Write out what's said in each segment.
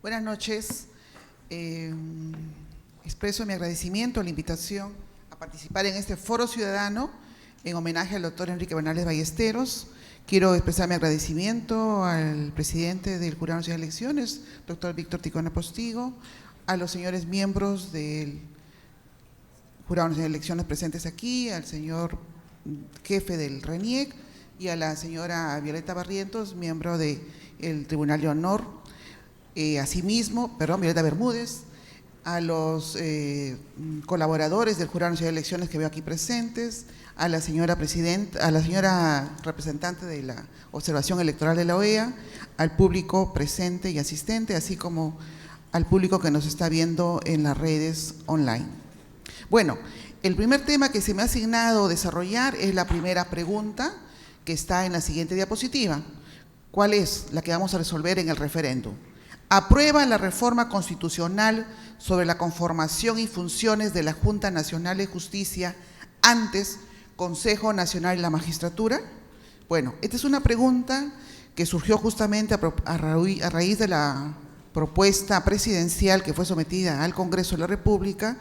Buenas noches. Expreso mi agradecimiento a la invitación a participar en este foro ciudadano en homenaje al doctor Enrique Bernales Ballesteros. Quiero expresar mi agradecimiento al presidente del Jurado Nacional de Elecciones, doctor Víctor Ticona Postigo, a los señores miembros del Jurado Nacional de Elecciones presentes aquí, al señor jefe del RENIEC y a la señora Violeta Barrientos, miembro del Tribunal de Honor, Violeta Bermúdez, a los colaboradores del Jurado Nacional de Elecciones que veo aquí presentes, a la señora representante de la Observación Electoral de la OEA, al público presente y asistente, así como al público que nos está viendo en las redes online. Bueno, el primer tema que se me ha asignado desarrollar es la primera pregunta que está en la siguiente diapositiva. ¿Cuál es la que vamos a resolver en el referéndum? ¿Aprueba la reforma constitucional sobre la conformación y funciones de la Junta Nacional de Justicia, antes Consejo Nacional de la Magistratura? Bueno, esta es una pregunta que surgió justamente a raíz de la propuesta presidencial que fue sometida al Congreso de la República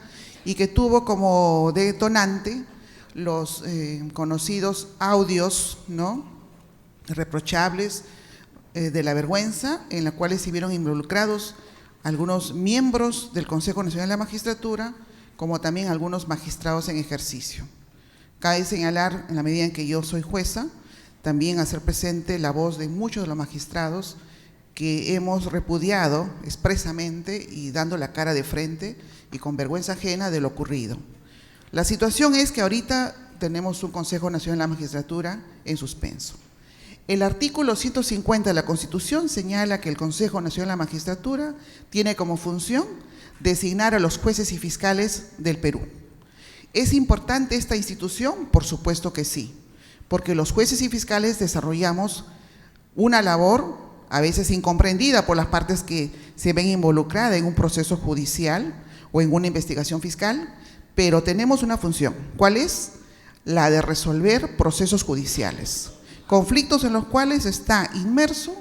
y que tuvo como detonante los conocidos audios, ¿no?, reprochables de la vergüenza, en la cuales se vieron involucrados algunos miembros del Consejo Nacional de la Magistratura, como también algunos magistrados en ejercicio. Cabe señalar, en la medida en que yo soy jueza, también hacer presente la voz de muchos de los magistrados que hemos repudiado expresamente y dando la cara de frente y con vergüenza ajena de lo ocurrido. La situación es que ahorita tenemos un Consejo Nacional de la Magistratura en suspenso. El artículo 150 de la Constitución señala que el Consejo Nacional de la Magistratura tiene como función designar a los jueces y fiscales del Perú. ¿Es importante esta institución? Por supuesto que sí, porque los jueces y fiscales desarrollamos una labor a veces incomprendida por las partes que se ven involucradas en un proceso judicial o en una investigación fiscal, pero tenemos una función. ¿Cuál es? La de resolver procesos judiciales, conflictos en los cuales está inmerso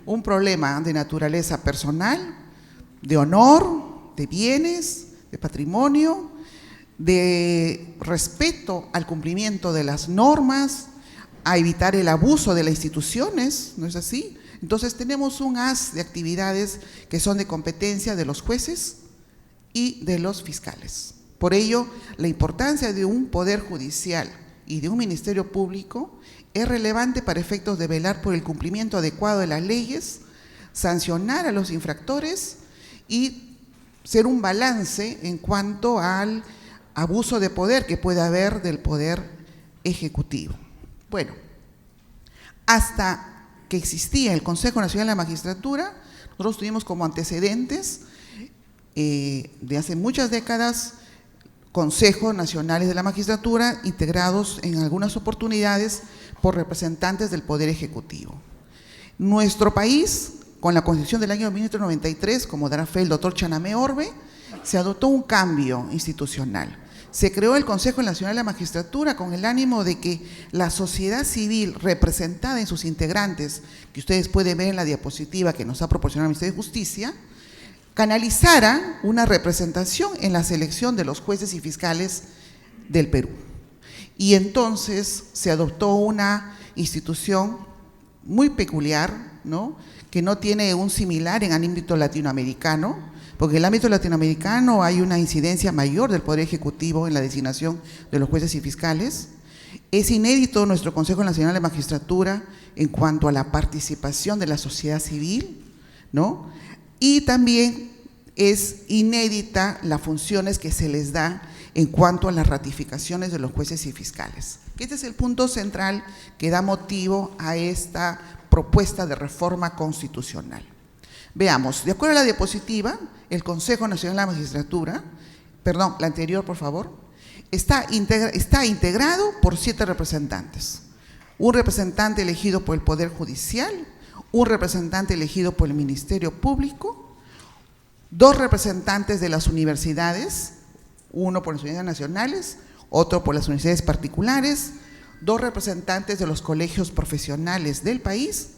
un problema de naturaleza personal, de honor, de bienes, de patrimonio, de respeto al cumplimiento de las normas, a evitar el abuso de las instituciones, ¿no es así? Entonces tenemos un haz de actividades que son de competencia de los jueces y de los fiscales. Por ello, la importancia de un poder judicial y de un ministerio público es relevante para efectos de velar por el cumplimiento adecuado de las leyes, sancionar a los infractores y ser un balance en cuanto al abuso de poder que puede haber del poder ejecutivo. Bueno, hasta que existía el Consejo Nacional de la Magistratura, nosotros tuvimos como antecedentes de hace muchas décadas consejos nacionales de la magistratura integrados en algunas oportunidades por representantes del Poder Ejecutivo. Nuestro país, con la Constitución del año 1993, como dará fe el doctor Chanamé Orbe, se adoptó un cambio institucional. Se creó el Consejo Nacional de la Magistratura con el ánimo de que la sociedad civil representada en sus integrantes, que ustedes pueden ver en la diapositiva que nos ha proporcionado el Ministerio de Justicia, canalizara una representación en la selección de los jueces y fiscales del Perú. Y entonces se adoptó una institución muy peculiar, ¿no?, que no tiene un similar en el ámbito latinoamericano, porque en el ámbito latinoamericano hay una incidencia mayor del Poder Ejecutivo en la designación de los jueces y fiscales. Es inédito nuestro Consejo Nacional de Magistratura en cuanto a la participación de la sociedad civil, ¿no?, y también es inédita las funciones que se les da en cuanto a las ratificaciones de los jueces y fiscales. Este es el punto central que da motivo a esta propuesta de reforma constitucional. Veamos, de acuerdo a la diapositiva, el Consejo Nacional de la Magistratura, perdón, la anterior por favor, está integrado por 7 representantes. Un representante elegido por el Poder Judicial, un representante elegido por el Ministerio Público, 2 representantes de las universidades, uno por las universidades nacionales, otro por las universidades particulares, 2 representantes de los colegios profesionales del país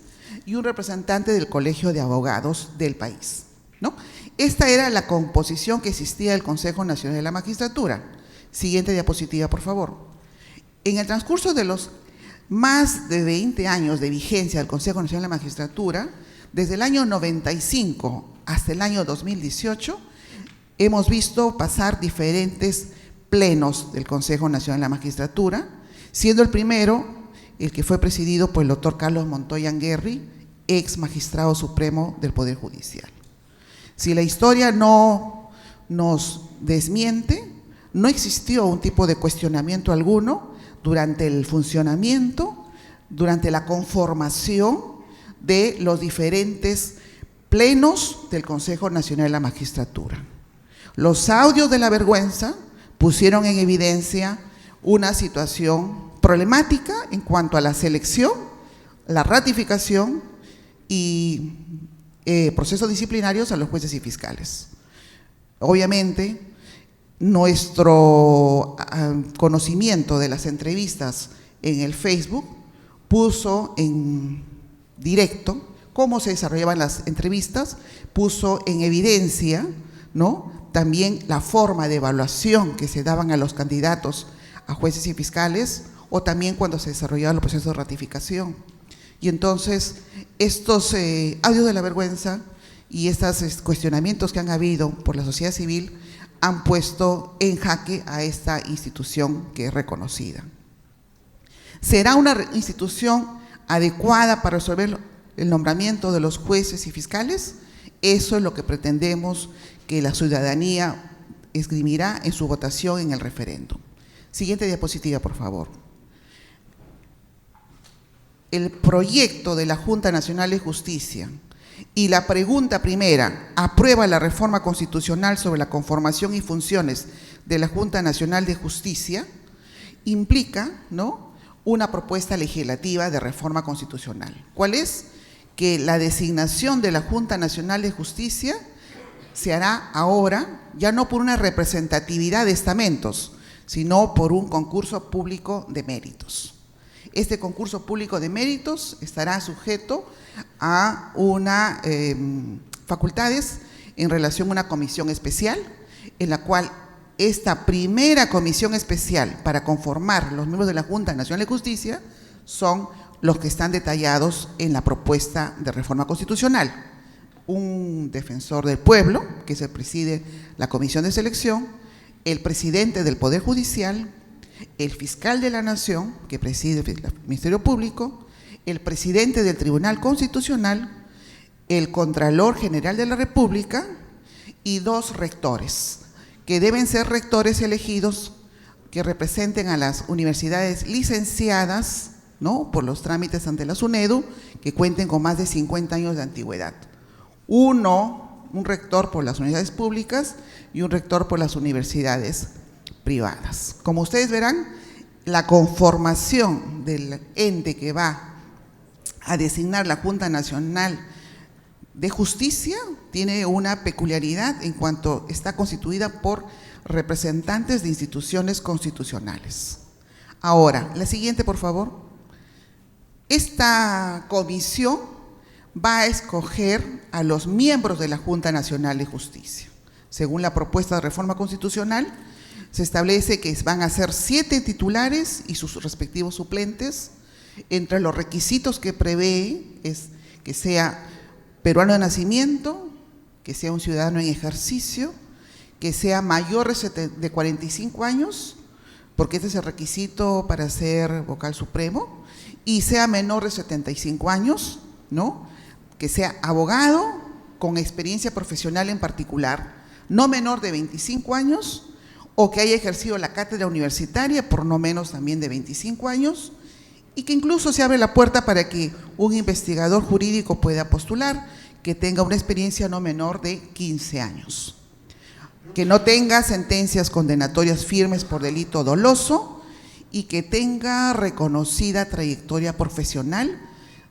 y un representante del Colegio de Abogados del país. ¿no? Esta era la composición que existía del Consejo Nacional de la Magistratura. Siguiente diapositiva, por favor. En el transcurso de los más de 20 años de vigencia del Consejo Nacional de la Magistratura, desde el año 95 hasta el año 2018, hemos visto pasar diferentes plenos del Consejo Nacional de la Magistratura, siendo el primero el que fue presidido por el doctor Carlos Montoya Anguerri, ex magistrado supremo del Poder Judicial. Si la historia no nos desmiente, no existió un tipo de cuestionamiento alguno durante el funcionamiento, durante la conformación de los diferentes plenos del Consejo Nacional de la Magistratura. Los audios de la vergüenza pusieron en evidencia una situación problemática en cuanto a la selección, la ratificación y procesos disciplinarios a los jueces y fiscales. Obviamente, nuestro conocimiento de las entrevistas en el Facebook puso en directo cómo se desarrollaban las entrevistas, puso en evidencia, ¿no?, también la forma de evaluación que se daban a los candidatos a jueces y fiscales, o también cuando se desarrollaban los procesos de ratificación. Y entonces, estos audios de la vergüenza y estos cuestionamientos que han habido por la sociedad civil han puesto en jaque a esta institución que es reconocida. ¿Será una institución adecuada para resolver el nombramiento de los jueces y fiscales? Eso es lo que pretendemos que la ciudadanía esgrimirá en su votación en el referéndum. Siguiente diapositiva, por favor. El proyecto de la Junta Nacional de Justicia y la pregunta primera, ¿aprueba la reforma constitucional sobre la conformación y funciones de la Junta Nacional de Justicia? Implica, ¿no?, una propuesta legislativa de reforma constitucional. ¿Cuál es? Que la designación de la Junta Nacional de Justicia se hará ahora, ya no por una representatividad de estamentos, sino por un concurso público de méritos. Este concurso público de méritos estará sujeto a una facultades en relación a una comisión especial, en la cual esta primera comisión especial para conformar los miembros de la Junta Nacional de Justicia son los que están detallados en la propuesta de reforma constitucional. Un defensor del pueblo, que es el que preside la comisión de selección, el presidente del Poder Judicial, el fiscal de la Nación, que preside el Ministerio Público, el presidente del Tribunal Constitucional, el Contralor General de la República y 2 rectores, que deben ser rectores elegidos que representen a las universidades licenciadas, ¿no?, por los trámites ante la SUNEDU, que cuenten con más de 50 años de antigüedad. Un rector por las universidades públicas y un rector por las universidades privadas. Como ustedes verán, la conformación del ente que va a designar la Junta Nacional de Justicia tiene una peculiaridad en cuanto está constituida por representantes de instituciones constitucionales. Ahora, la siguiente, por favor. Esta comisión va a escoger a los miembros de la Junta Nacional de Justicia. Según la propuesta de reforma constitucional, se establece que van a ser 7 titulares y sus respectivos suplentes. Entre los requisitos que prevé es que sea peruano de nacimiento, que sea un ciudadano en ejercicio, que sea mayor de 45 años, porque este es el requisito para ser vocal supremo, y sea menor de 75 años, ¿no?, que sea abogado con experiencia profesional en particular, no menor de 25 años, o que haya ejercido la cátedra universitaria por no menos también de 25 años, y que incluso se abre la puerta para que un investigador jurídico pueda postular, que tenga una experiencia no menor de 15 años, que no tenga sentencias condenatorias firmes por delito doloso y que tenga reconocida trayectoria profesional,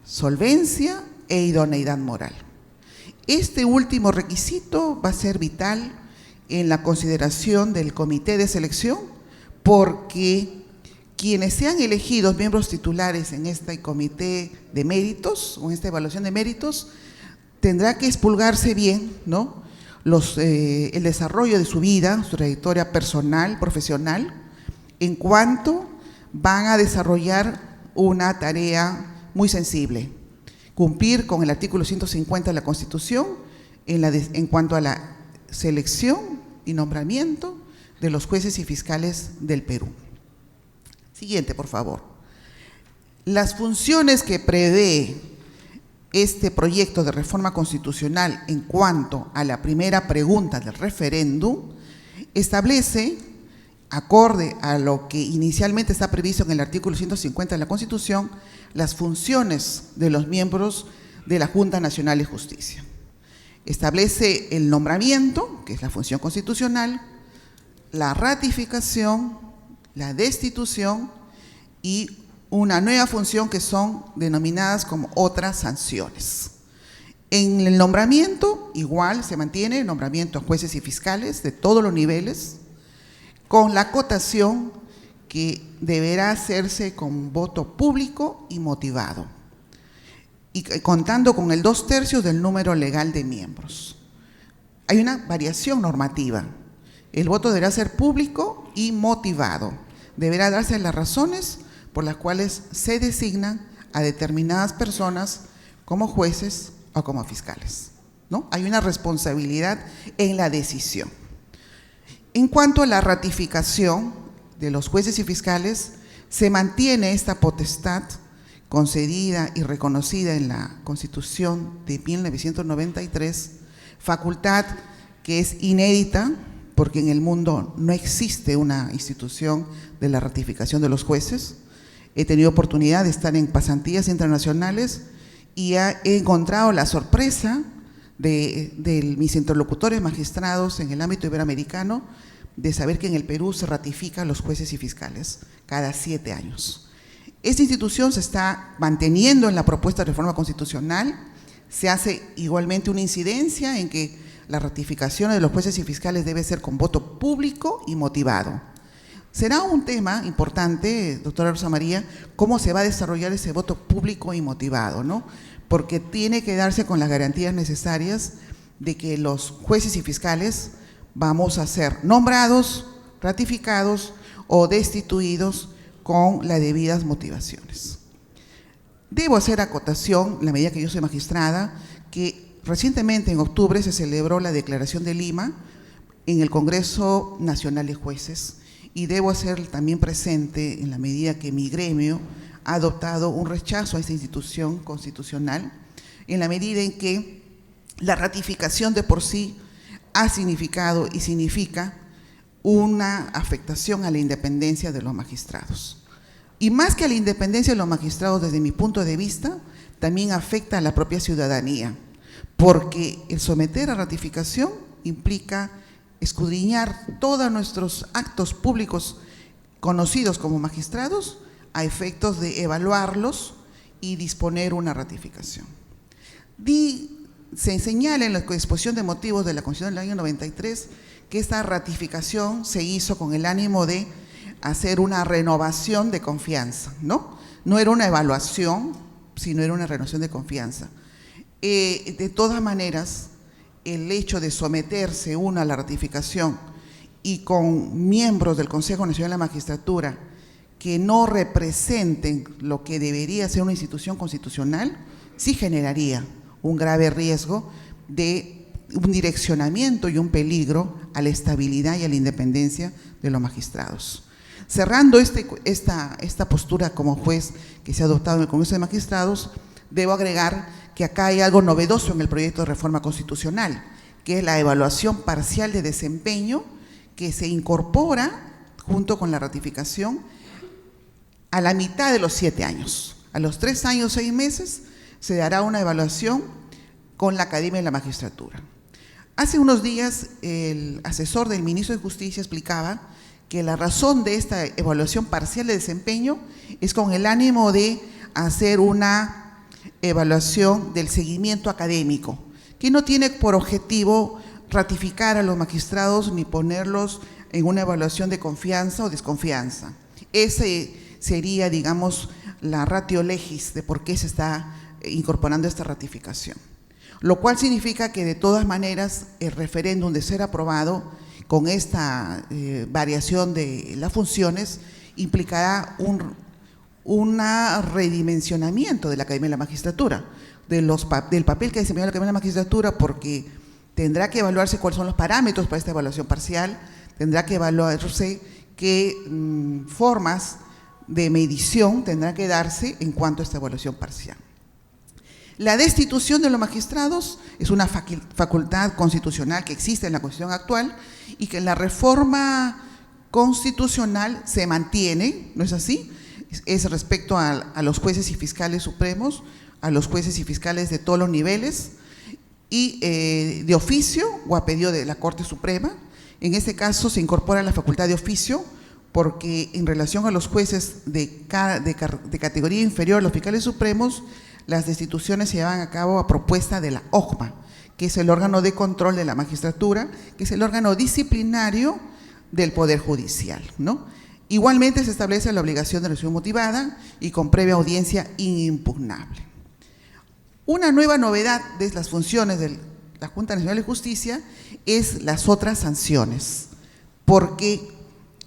solvencia e idoneidad moral. Este último requisito va a ser vital en la consideración del comité de selección, porque quienes sean elegidos miembros titulares en este comité de méritos o en esta evaluación de méritos tendrá que expurgarse bien, ¿no?, el desarrollo de su vida, su trayectoria personal, profesional, en cuanto van a desarrollar una tarea muy sensible: cumplir con el artículo 150 de la Constitución en cuanto a la selección y nombramiento de los jueces y fiscales del Perú. Siguiente, por favor. Las funciones que prevé este proyecto de reforma constitucional en cuanto a la primera pregunta del referéndum establece, acorde a lo que inicialmente está previsto en el artículo 150 de la Constitución, las funciones de los miembros de la Junta Nacional de Justicia. Establece el nombramiento, que es la función constitucional, la ratificación, la destitución y una nueva función que son denominadas como otras sanciones. En el nombramiento, igual se mantiene el nombramiento a jueces y fiscales de todos los niveles, con la acotación que deberá hacerse con voto público y motivado, y contando con el 2/3 del número legal de miembros. Hay una variación normativa. El voto deberá ser público y motivado. Deberá darse las razones por las cuales se designan a determinadas personas como jueces o como fiscales, ¿no? Hay una responsabilidad en la decisión. En cuanto a la ratificación de los jueces y fiscales, se mantiene esta potestad concedida y reconocida en la Constitución de 1993, facultad que es inédita porque en el mundo no existe una institución de la ratificación de los jueces. He tenido oportunidad de estar en pasantías internacionales y he encontrado la sorpresa de mis interlocutores magistrados en el ámbito iberoamericano de saber que en el Perú se ratifican los jueces y fiscales cada 7 años. Esta institución se está manteniendo en la propuesta de reforma constitucional. Se hace igualmente una incidencia en que la ratificación de los jueces y fiscales debe ser con voto público y motivado. Será un tema importante, doctora Rosa María, cómo se va a desarrollar ese voto público y motivado, ¿no? Porque tiene que darse con las garantías necesarias de que los jueces y fiscales vamos a ser nombrados, ratificados o destituidos con las debidas motivaciones. Debo hacer acotación, en la medida que yo soy magistrada, que recientemente en octubre se celebró la Declaración de Lima en el Congreso Nacional de Jueces, y debo hacer también presente, en la medida que mi gremio ha adoptado un rechazo a esta institución constitucional, en la medida en que la ratificación de por sí ha significado y significa una afectación a la independencia de los magistrados. Y más que a la independencia de los magistrados, desde mi punto de vista, también afecta a la propia ciudadanía, porque el someter a ratificación implica escudriñar todos nuestros actos públicos conocidos como magistrados a efectos de evaluarlos y disponer una ratificación. Se señala en la exposición de motivos de la Constitución del año 93 que esta ratificación se hizo con el ánimo de hacer una renovación de confianza, ¿no? No era una evaluación, sino era una renovación de confianza. De todas maneras, el hecho de someterse uno a la ratificación y con miembros del Consejo Nacional de la Magistratura que no representen lo que debería ser una institución constitucional, sí generaría un grave riesgo de un direccionamiento y un peligro a la estabilidad y a la independencia de los magistrados. Cerrando esta postura como juez que se ha adoptado en el Congreso de Magistrados, debo agregar que acá hay algo novedoso en el proyecto de reforma constitucional, que es la evaluación parcial de desempeño, que se incorpora junto con la ratificación a la mitad de los 7 años. A los 3 años, 6 meses, se dará una evaluación con la Academia de la Magistratura. Hace unos días, el asesor del ministro de Justicia explicaba que la razón de esta evaluación parcial de desempeño es con el ánimo de hacer una evaluación del seguimiento académico, que no tiene por objetivo ratificar a los magistrados ni ponerlos en una evaluación de confianza o desconfianza. Ese sería, digamos, la ratio legis de por qué se está incorporando esta ratificación. lo cual significa que de todas maneras el referéndum, de ser aprobado con esta variación de las funciones, implicará un redimensionamiento de la Academia de la Magistratura, del papel que desempeña la Academia de la Magistratura, porque tendrá que evaluarse cuáles son los parámetros para esta evaluación parcial, tendrá que evaluarse qué formas de medición tendrán que darse en cuanto a esta evaluación parcial. La destitución de los magistrados es una facultad constitucional que existe en la Constitución actual y que en la reforma constitucional se mantiene, ¿no es así? Es respecto a los jueces y fiscales supremos, a los jueces y fiscales de todos los niveles, y de oficio o a pedido de la Corte Suprema. En este caso se incorpora la facultad de oficio, porque en relación a los jueces de categoría inferior, los fiscales supremos, las destituciones se llevan a cabo a propuesta de la OJMA, que es el órgano de control de la magistratura, que es el órgano disciplinario del Poder Judicial, ¿no? Igualmente se establece la obligación de resolución motivada y con previa audiencia inimpugnable. Una nueva novedad de las funciones de la Junta Nacional de Justicia es las otras sanciones, porque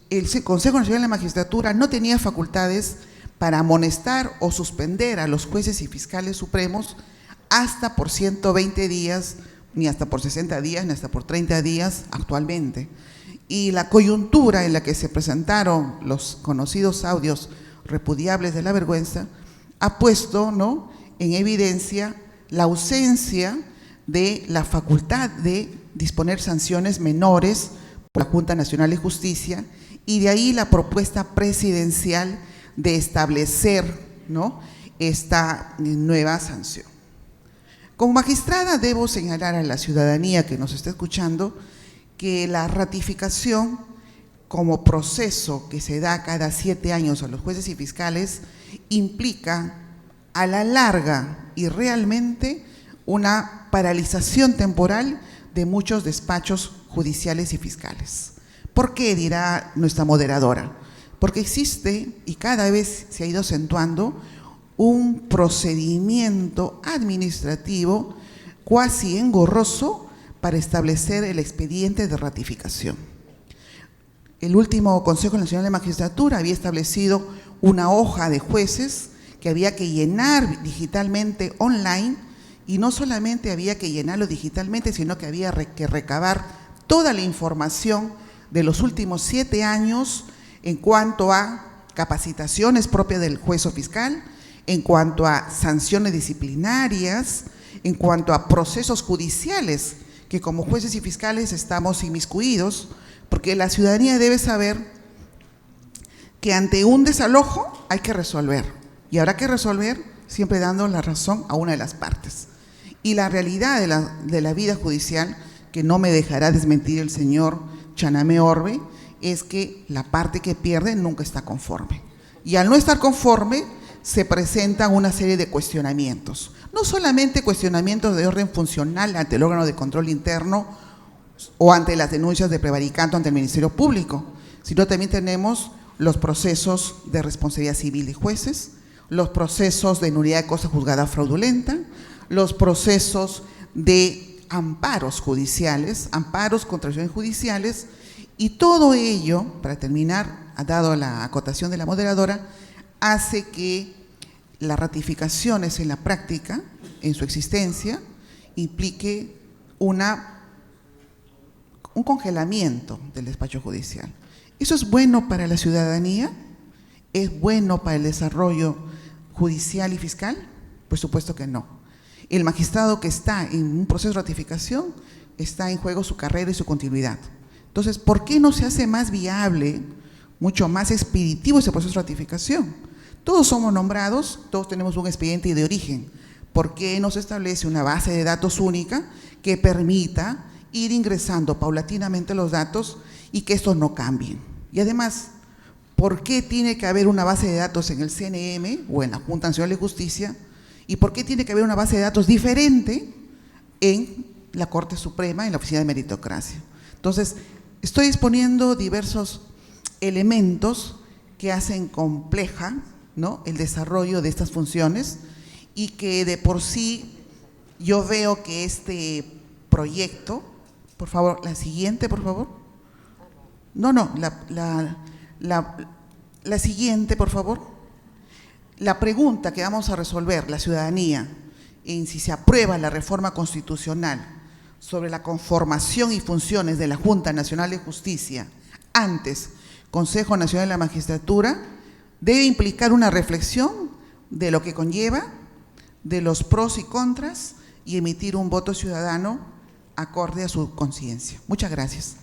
el Consejo Nacional de la Magistratura no tenía facultades para amonestar o suspender a los jueces y fiscales supremos hasta por 120 días, ni hasta por 60 días, ni hasta por 30 días actualmente. Y la coyuntura en la que se presentaron los conocidos audios repudiables de la vergüenza ha puesto, ¿no?, en evidencia la ausencia de la facultad de disponer sanciones menores por la Junta Nacional de Justicia, y de ahí la propuesta presidencial de establecer, ¿no?, esta nueva sanción. Como magistrada debo señalar a la ciudadanía que nos está escuchando que la ratificación como proceso que se da cada 7 años a los jueces y fiscales implica a la larga y realmente una paralización temporal de muchos despachos judiciales y fiscales. ¿Por qué?, dirá nuestra moderadora. Porque existe, y cada vez se ha ido acentuando, un procedimiento administrativo cuasi engorroso para establecer el expediente de ratificación. El último Consejo Nacional de Magistratura había establecido una hoja de jueces que había que llenar digitalmente online, y no solamente había que llenarlo digitalmente, sino que había que recabar toda la información de los últimos 7 años en cuanto a capacitaciones propias del juez o fiscal, en cuanto a sanciones disciplinarias, en cuanto a procesos judiciales, que como jueces y fiscales estamos inmiscuidos, porque la ciudadanía debe saber que ante un desalojo hay que resolver, y habrá que resolver siempre dando la razón a una de las partes. Y la realidad de la vida judicial, que no me dejará desmentir el señor Chanamé Orbe, es que la parte que pierde nunca está conforme. Y al no estar conforme, se presentan una serie de cuestionamientos. No solamente cuestionamientos de orden funcional ante el órgano de control interno o ante las denuncias de prevaricato ante el Ministerio Público, sino también tenemos los procesos de responsabilidad civil de jueces, los procesos de nulidad de cosa juzgada fraudulenta, los procesos de amparos judiciales, amparos contra acciones judiciales, y todo ello, para terminar, dado la acotación de la moderadora, hace que las ratificaciones en la práctica, en su existencia, implique un congelamiento del despacho judicial. ¿Eso es bueno para la ciudadanía? ¿Es bueno para el desarrollo judicial y fiscal? Por supuesto que no. El magistrado que está en un proceso de ratificación está en juego su carrera y su continuidad. Entonces, ¿por qué no se hace más viable, mucho más expeditivo ese proceso de ratificación? Todos somos nombrados, todos tenemos un expediente de origen. ¿Por qué no se establece una base de datos única que permita ir ingresando paulatinamente los datos y que estos no cambien? Y además, ¿por qué tiene que haber una base de datos en el CNM o en la Junta Nacional de Justicia? ¿Y por qué tiene que haber una base de datos diferente en la Corte Suprema, en la Oficina de Meritocracia? Entonces, estoy exponiendo diversos elementos que hacen compleja, ¿no?, el desarrollo de estas funciones, y que de por sí yo veo que este proyecto, por favor, la siguiente, por favor. No, la siguiente, por favor. La pregunta que vamos a resolver, la ciudadanía, en si se aprueba la reforma constitucional sobre la conformación y funciones de la Junta Nacional de Justicia, antes Consejo Nacional de la Magistratura, debe implicar una reflexión de lo que conlleva, de los pros y contras, y emitir un voto ciudadano acorde a su conciencia. Muchas gracias.